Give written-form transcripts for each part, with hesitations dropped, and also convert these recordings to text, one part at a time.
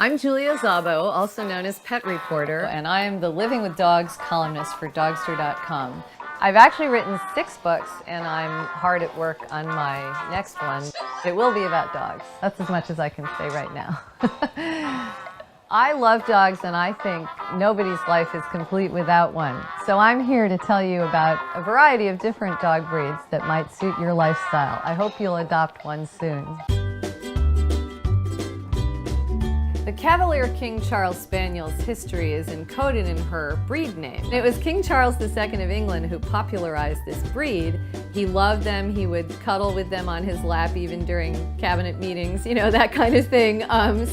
I'm Julia Szabo, also known as Pet Reporter, and I am the Living with Dogs columnist for Dogster.com. I've actually written 6 books, and I'm hard at work on my next one. It will be about dogs. That's as much as I can say right now. I love dogs, and I think nobody's life is complete without one. So I'm here to tell you about a variety of different dog breeds that might suit your lifestyle. I hope you'll adopt one soon. The Cavalier King Charles Spaniel's history is encoded in her breed name. It was King Charles II of England who popularized this breed. He loved them, he would cuddle with them on his lap even during cabinet meetings, you know, that kind of thing. And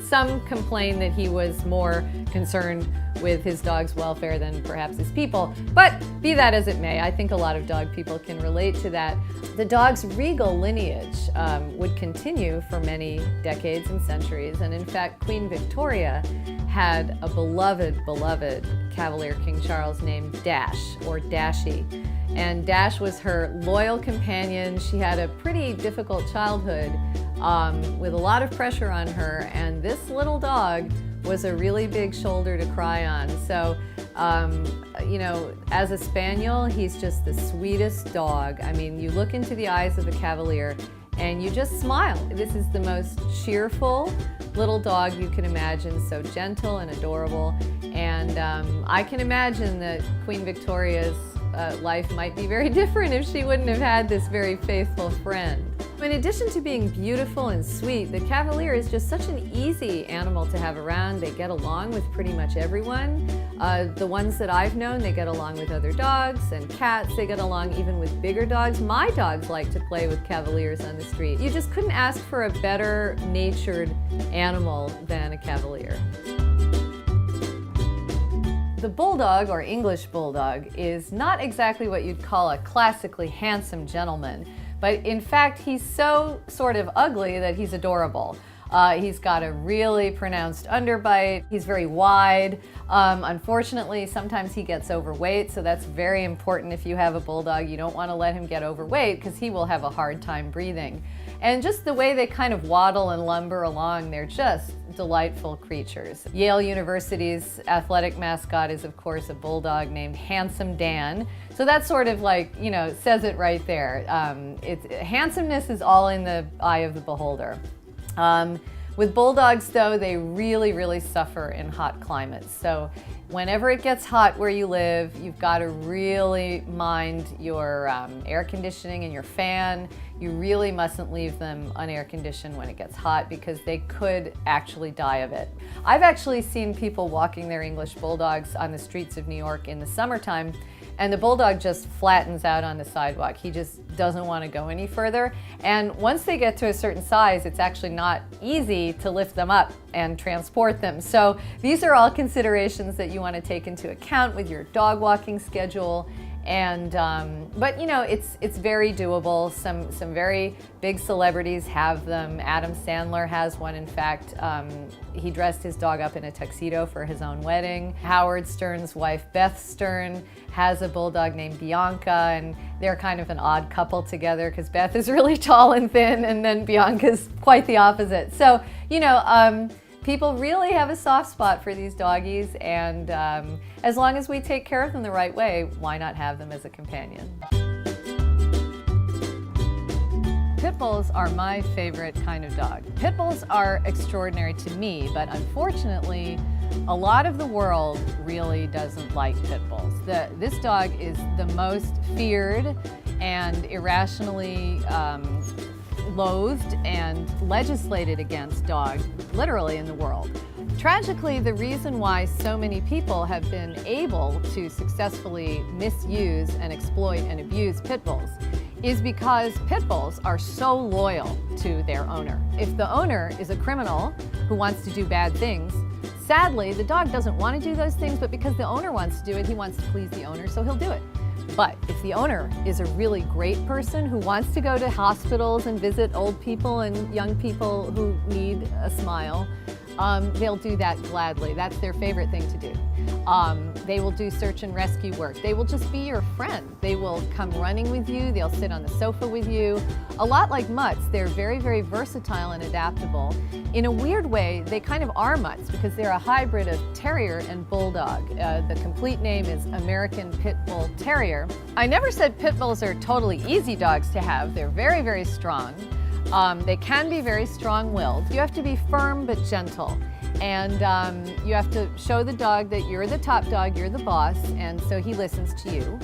some complain that he was more concerned with his dog's welfare than perhaps his people. But be that as it may, I think a lot of dog people can relate to that. The dog's regal lineage would continue for many decades and centuries, and in fact, Queen Victoria had a beloved Cavalier King Charles named Dash, or Dashie. And Dash was her loyal companion. She had a pretty difficult childhood with a lot of pressure on her, and this little dog was a really big shoulder to cry on. So, you know, as a Spaniel, he's just the sweetest dog. I mean, you look into the eyes of the Cavalier and you just smile. This is the most cheerful little dog you can imagine, so gentle and adorable. And I can imagine that Queen Victoria's life might be very different if she wouldn't have had this very faithful friend. In addition to being beautiful and sweet, the Cavalier is just such an easy animal to have around. They get along with pretty much everyone. The ones that I've known, they get along with other dogs and cats. They get along even with bigger dogs. My dogs like to play with Cavaliers on the street. You just couldn't ask for a better natured animal than a Cavalier. The Bulldog, or English Bulldog, is not exactly what you'd call a classically handsome gentleman, but in fact he's so sort of ugly that he's adorable. He's got a really pronounced underbite. He's very wide. Unfortunately, sometimes he gets overweight, so that's very important if you have a Bulldog. You don't want to let him get overweight because he will have a hard time breathing. And just the way they kind of waddle and lumber along, they're just delightful creatures. Yale University's athletic mascot is, of course, a Bulldog named Handsome Dan. So that sort of like, you know, says it right there. Handsomeness is all in the eye of the beholder. With Bulldogs, though, they really suffer in hot climates. So whenever it gets hot where you live, you've got to really mind your air conditioning and your fan. You really mustn't leave them unair conditioned when it gets hot because they could actually die of it. I've actually seen people walking their English Bulldogs on the streets of New York in the summertime, and the Bulldog just flattens out on the sidewalk. He just doesn't want to go any further. And once they get to a certain size, it's actually not easy to lift them up and transport them. So these are all considerations that you want to take into account with your dog walking schedule. And but you know, it's very doable. Some very big celebrities have them. Adam Sandler has one. In fact, he dressed his dog up in a tuxedo for his own wedding. Howard Stern's wife Beth Stern has a Bulldog named Bianca, and they're kind of an odd couple together because Beth is really tall and thin, and then Bianca's quite the opposite. So you know, people really have a soft spot for these doggies, and as long as we take care of them the right way, why not have them as a companion? Pit bulls are my favorite kind of dog. Pit bulls are extraordinary to me, but unfortunately, a lot of the world really doesn't like pit bulls. This dog is the most feared and irrationally loathed and legislated against dog, literally, in the world. Tragically, the reason why so many people have been able to successfully misuse and exploit and abuse pit bulls is because pit bulls are so loyal to their owner. If the owner is a criminal who wants to do bad things, sadly, the dog doesn't want to do those things, but because the owner wants to do it, he wants to please the owner, so he'll do it. But if the owner is a really great person who wants to go to hospitals and visit old people and young people who need a smile, They'll do that gladly. That's their favorite thing to do. They will do search and rescue work. They will just be your friend. They will come running with you. They'll sit on the sofa with you. A lot like mutts, they're very, very versatile and adaptable. In a weird way, they kind of are mutts because they're a hybrid of terrier and bulldog. The complete name is American Pit Bull Terrier. I never said pit bulls are totally easy dogs to have. They're very, very strong. They can be very strong-willed. You have to be firm but gentle. And you have to show the dog that you're the top dog, you're the boss, and so he listens to you.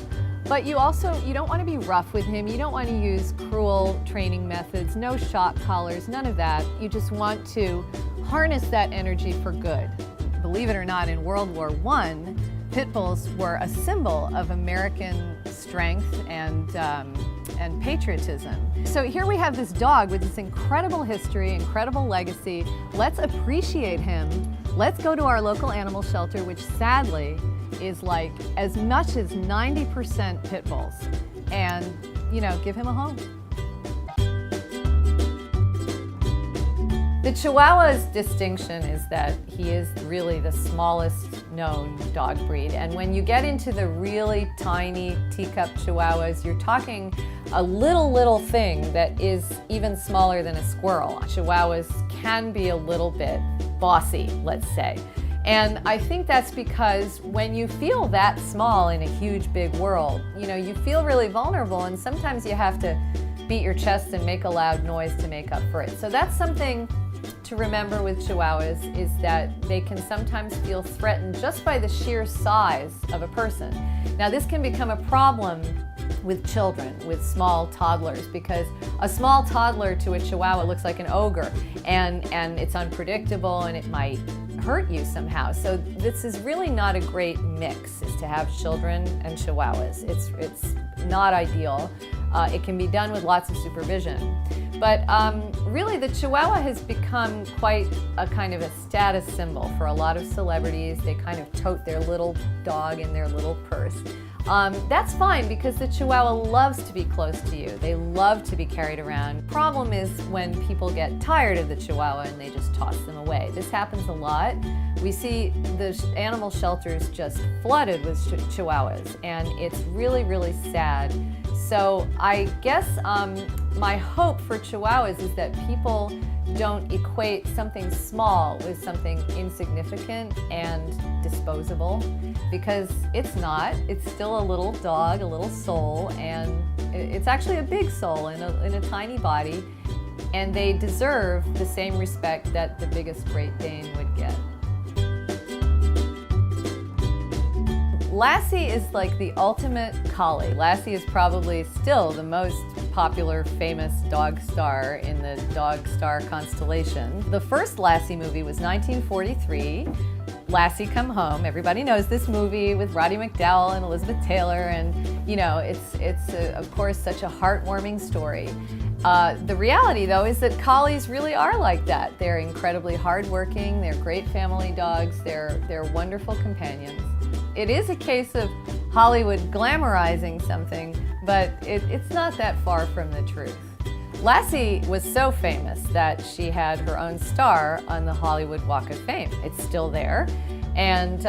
But you don't want to be rough with him. You don't want to use cruel training methods, no shock collars, none of that. You just want to harness that energy for good. Believe it or not, in World War I, pit bulls were a symbol of American strength and patriotism. So here we have this dog with this incredible history, incredible legacy. Let's appreciate him. Let's go to our local animal shelter, which sadly is like as much as 90% pit bulls, and, you know, give him a home. The Chihuahua's distinction is that he is really the smallest known dog breed. And when you get into the really tiny teacup Chihuahuas, you're talking a little thing that is even smaller than a squirrel. Chihuahuas can be a little bit bossy, let's say. And I think that's because when you feel that small in a huge, big world, you know, you feel really vulnerable, and sometimes you have to beat your chest and make a loud noise to make up for it. So that's something to remember with Chihuahuas, is that they can sometimes feel threatened just by the sheer size of a person. Now, this can become a problem with children, with small toddlers, because a small toddler to a Chihuahua looks like an ogre, and it's unpredictable, and it might hurt you somehow. So this is really not a great mix, is to have children and Chihuahuas. It's not ideal. It can be done with lots of supervision. But really, the Chihuahua has become quite a kind of a status symbol for a lot of celebrities. They kind of tote their little dog in their little purse. That's fine, because the Chihuahua loves to be close to you. They love to be carried around. Problem is when people get tired of the Chihuahua and they just toss them away. This happens a lot. We see the animal shelters just flooded with Chihuahuas, and it's really, really sad. So I guess my hope for Chihuahuas is that people don't equate something small with something insignificant and disposable, because it's not. It's still a little dog, a little soul, and it's actually a big soul in a tiny body, and they deserve the same respect that the biggest Great Dane would get. Lassie is like the ultimate collie. Lassie is probably still the most popular, famous dog star in the dog star constellation. The first Lassie movie was 1943. Lassie Come Home. Everybody knows this movie with Roddy McDowall and Elizabeth Taylor, and you know, it's of course such a heartwarming story. The reality, though, is that collies really are like that. They're incredibly hardworking. They're great family dogs. They're wonderful companions. It is a case of Hollywood glamorizing something, but it's not that far from the truth. Lassie was so famous that she had her own star on the Hollywood Walk of Fame. It's still there, and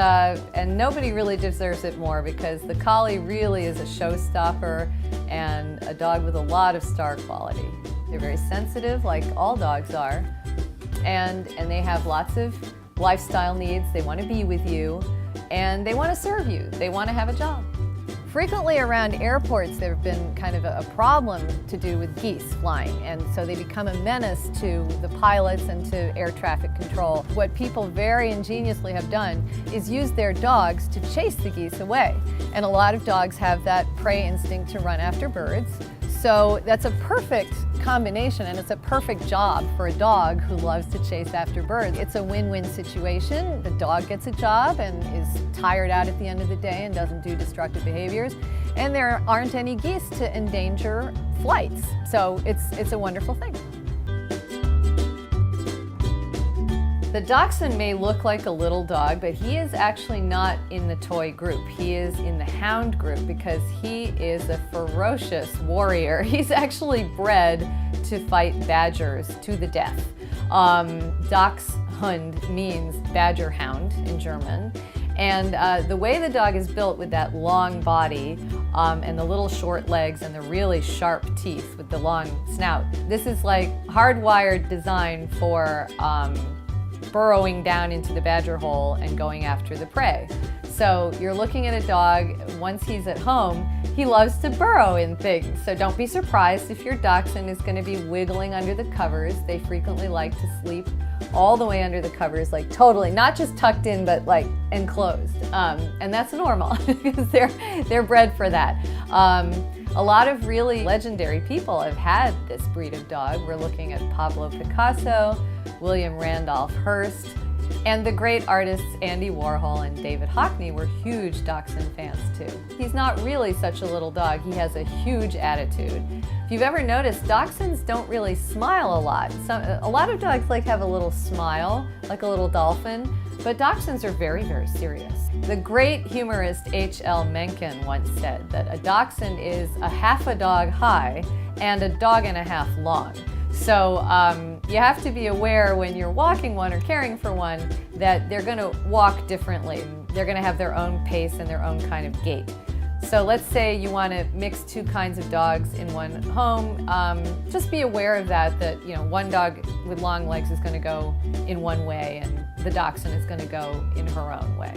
nobody really deserves it more, because the collie really is a showstopper and a dog with a lot of star quality. They're very sensitive, like all dogs are, and they have lots of lifestyle needs. They want to be with you, and they want to serve you. They want to have a job. Frequently around airports, there have been kind of a problem to do with geese flying, and so they become a menace to the pilots and to air traffic control. What people very ingeniously have done is use their dogs to chase the geese away, and a lot of dogs have that prey instinct to run after birds. So that's a perfect combination, and it's a perfect job for a dog who loves to chase after birds. It's a win-win situation. The dog gets a job and is tired out at the end of the day and doesn't do destructive behaviors, and there aren't any geese to endanger flights. So it's a wonderful thing. The Dachshund may look like a little dog, but he is actually not in the toy group. He is in the hound group because he is a ferocious warrior. He's actually bred to fight badgers to the death. Dachshund Hund means badger hound in German. And the way the dog is built with that long body and the little short legs and the really sharp teeth with the long snout, this is like hardwired design for burrowing down into the badger hole and going after the prey. So you're looking at a dog, once he's at home, he loves to burrow in things. So don't be surprised if your Dachshund is going to be wiggling under the covers. They frequently like to sleep all the way under the covers, like totally, not just tucked in, but like enclosed. And that's normal because they're bred for that. A lot of really legendary people have had this breed of dog. We're looking at Pablo Picasso, William Randolph Hearst, and the great artists Andy Warhol and David Hockney were huge Dachshund fans too. He's not really such a little dog. He has a huge attitude. If you've ever noticed, Dachshunds don't really smile a lot. A lot of dogs have a little smile, like a little dolphin, but Dachshunds are very, very serious. The great humorist H.L. Mencken once said that a Dachshund is a half a dog high and a dog and a half long. So you have to be aware when you're walking one or caring for one that they're going to walk differently. They're going to have their own pace and their own kind of gait. So let's say you want to mix two kinds of dogs in one home. Just be aware of that one dog with long legs is going to go in one way and the Dachshund is going to go in her own way.